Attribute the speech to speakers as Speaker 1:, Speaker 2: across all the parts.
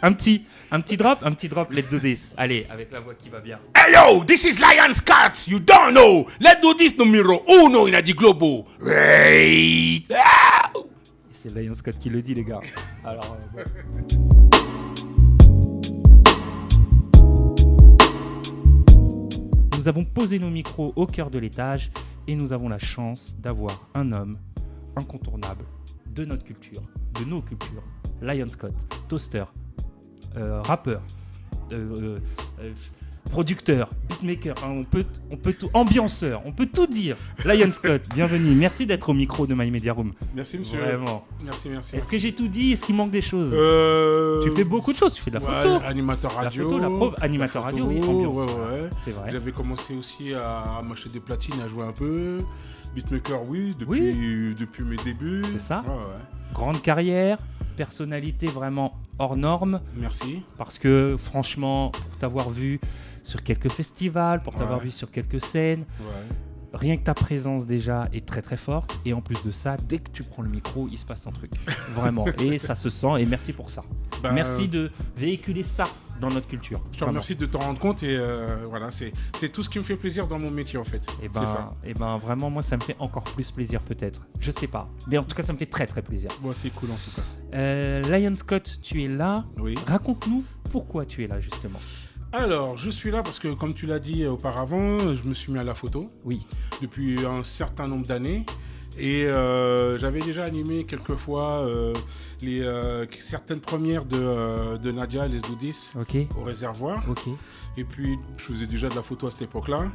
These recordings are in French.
Speaker 1: Un petit drop, let's do this. Allez, avec la voix qui va bien.
Speaker 2: Hey yo, this is Lion Scott. You don't know. Let's do this numéro uno in the globo. Right. Ah!
Speaker 1: C'est Lion Scott qui le dit, les gars. Alors, bon. Nous avons posé nos micros au cœur de l'étage et nous avons la chance d'avoir un homme incontournable de notre culture, de nos cultures. Lion Scott, toaster, rappeur, producteur, beatmaker, hein, on peut tout, ambianceur, on peut tout dire. Lion Scott, bienvenue, merci d'être au micro de My Media Room.
Speaker 2: Merci monsieur.
Speaker 1: Vraiment.
Speaker 2: Merci.
Speaker 1: Est-ce que j'ai tout dit? Est-ce qu'il manque des choses? Tu fais beaucoup de choses, tu fais de la photo.
Speaker 2: Animateur radio.
Speaker 1: La photo, animateur
Speaker 2: la photo,
Speaker 1: radio, oui, ambiance.
Speaker 2: Ouais.
Speaker 1: C'est vrai.
Speaker 2: J'avais commencé aussi à m'acheter des platines, à jouer un peu. Beatmaker, oui, depuis mes débuts.
Speaker 1: C'est ça.
Speaker 2: Ouais.
Speaker 1: Grande carrière, personnalité vraiment hors norme.
Speaker 2: Merci.
Speaker 1: Parce que franchement, pour t'avoir vu sur quelques festivals, pour t'avoir vu sur quelques scènes, rien que ta présence déjà est très très forte. Et en plus de ça, dès que tu prends le micro, il se passe un truc. Vraiment. Et ça se sent. Et merci pour ça. Merci de véhiculer ça dans notre culture.
Speaker 2: Je te remercie de t'en rendre compte. Et voilà, c'est tout ce qui me fait plaisir dans mon métier en fait.
Speaker 1: Et vraiment, moi, ça me fait encore plus plaisir peut-être. Je sais pas. Mais en tout cas, ça me fait très très plaisir.
Speaker 2: Bon, c'est cool en tout cas.
Speaker 1: Lion Scott, tu es là.
Speaker 2: Oui.
Speaker 1: Raconte-nous pourquoi tu es là justement.
Speaker 2: Alors, je suis là parce que, comme tu l'as dit auparavant, je me suis mis à la photo.
Speaker 1: Oui.
Speaker 2: Depuis un certain nombre d'années. Et j'avais déjà animé quelques fois certaines premières de Nadia, les Doudis, au réservoir. Et puis, je faisais déjà de la photo à cette époque-là.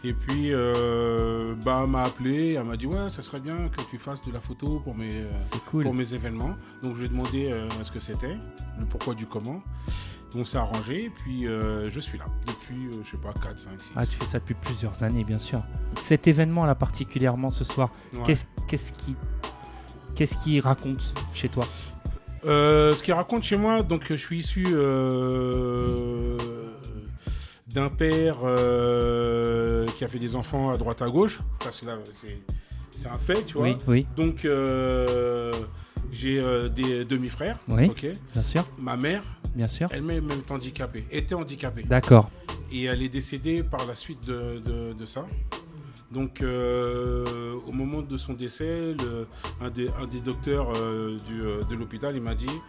Speaker 2: Et puis, elle m'a appelé, elle m'a dit « Ouais, ça serait bien que tu fasses de la photo pour mes événements. » Donc, je lui ai demandé ce que c'était, le pourquoi du comment. On s'est arrangé et puis je suis là depuis, je sais pas, 4, 5, 6.
Speaker 1: Ah, tu fais ça depuis plusieurs années, bien sûr. Cet événement-là particulièrement ce soir, qu'est-ce qui raconte chez toi?
Speaker 2: Ce qu'il raconte chez moi, donc je suis issu d'un père qui a fait des enfants à droite à gauche. Parce que là, c'est un fait, tu vois.
Speaker 1: Oui.
Speaker 2: Donc j'ai des demi-frères.
Speaker 1: Oui, bien sûr.
Speaker 2: Ma mère,
Speaker 1: bien sûr,
Speaker 2: elle-même était handicapée.
Speaker 1: D'accord.
Speaker 2: Et elle est décédée par la suite de ça. Donc, au moment de son décès, un des docteurs de l'hôpital, il m'a dit,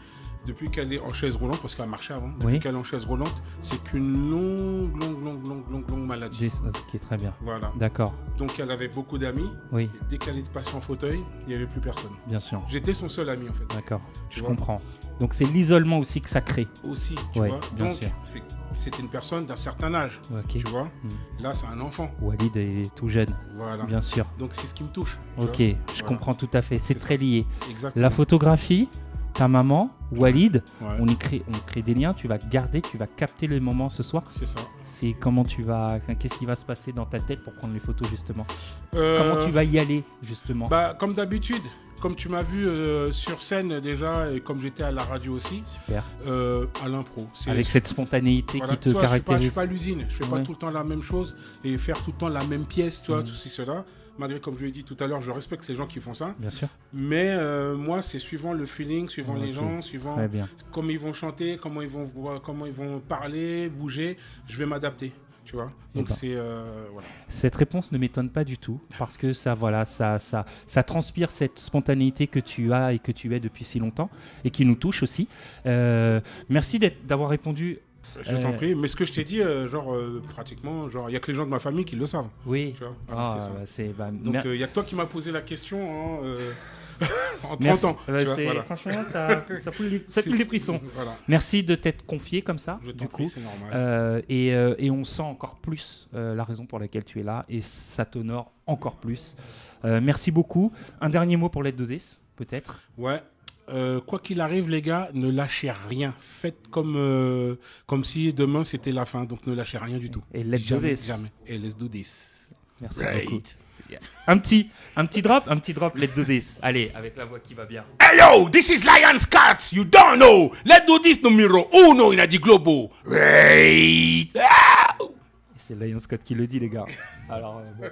Speaker 2: depuis qu'elle est en chaise roulante, parce qu'elle marchait avant, depuis qu'elle est en chaise roulante, c'est qu'une longue maladie.
Speaker 1: Ce qui est très bien.
Speaker 2: Voilà.
Speaker 1: D'accord.
Speaker 2: Donc, elle avait beaucoup d'amis.
Speaker 1: Oui.
Speaker 2: Et dès qu'elle est passée en fauteuil, il n'y avait plus personne.
Speaker 1: Bien sûr.
Speaker 2: J'étais son seul ami, en fait.
Speaker 1: D'accord. Je comprends. Donc, c'est l'isolement aussi que ça crée.
Speaker 2: Aussi, tu vois.
Speaker 1: Bien
Speaker 2: donc,
Speaker 1: sûr.
Speaker 2: c'était une personne d'un certain âge. Tu vois. Là, c'est un enfant.
Speaker 1: Walid est tout jeune.
Speaker 2: Voilà.
Speaker 1: Bien sûr.
Speaker 2: Donc, c'est ce qui me touche.
Speaker 1: Je comprends tout à fait. C'est très lié.
Speaker 2: Exactement.
Speaker 1: La photographie, ta maman, Walid, on crée des liens, tu vas garder, tu vas capter le moment ce soir.
Speaker 2: C'est ça.
Speaker 1: C'est qu'est-ce qui va se passer dans ta tête pour prendre les photos justement? Comment tu vas y aller justement?
Speaker 2: Comme d'habitude, comme tu m'as vu sur scène déjà et comme j'étais à la radio aussi.
Speaker 1: Super.
Speaker 2: À l'impro.
Speaker 1: Avec cette spontanéité qui te caractérise.
Speaker 2: Je suis pas à l'usine, je fais pas tout le temps la même chose et faire tout le temps la même pièce, tu vois, tout cela. Malgré, comme je l'ai dit tout à l'heure, je respecte ces gens qui font ça.
Speaker 1: Bien sûr.
Speaker 2: Mais moi, c'est suivant le feeling, suivant les gens, suivant comment ils vont chanter, comment ils vont parler, bouger, je vais m'adapter. Tu vois. Donc voilà.
Speaker 1: Cette réponse ne m'étonne pas du tout parce que ça transpire cette spontanéité que tu as et que tu es depuis si longtemps et qui nous touche aussi. Merci d'avoir répondu.
Speaker 2: Je t'en prie, mais ce que je t'ai dit, pratiquement, il n'y a que les gens de ma famille qui le savent.
Speaker 1: Oui.
Speaker 2: Tu vois, c'est ça. Donc il y a toi qui m'as posé la question en 30 ans.
Speaker 1: Franchement, ça fout les frissons. Voilà. Merci de t'être confié comme ça.
Speaker 2: Je t'en prie, c'est normal.
Speaker 1: Et on sent encore plus la raison pour laquelle tu es là et ça t'honore encore plus. Merci beaucoup. Un dernier mot pour Let's Do This, peut-être.
Speaker 2: Ouais. Quoi qu'il arrive, les gars, ne lâchez rien. Faites comme si demain c'était la fin. Donc ne lâchez rien du tout.
Speaker 1: Et let's do this.
Speaker 2: Jamais. Et let's do this.
Speaker 1: Merci beaucoup. Yeah. Un petit drop, let's do this. Allez, avec la voix qui va bien.
Speaker 2: Hey yo, this is Lion Scott. You don't know. Let's do this numéro uno in the globo. Right.
Speaker 1: C'est Lion Scott qui le dit, les gars. Alors, bon.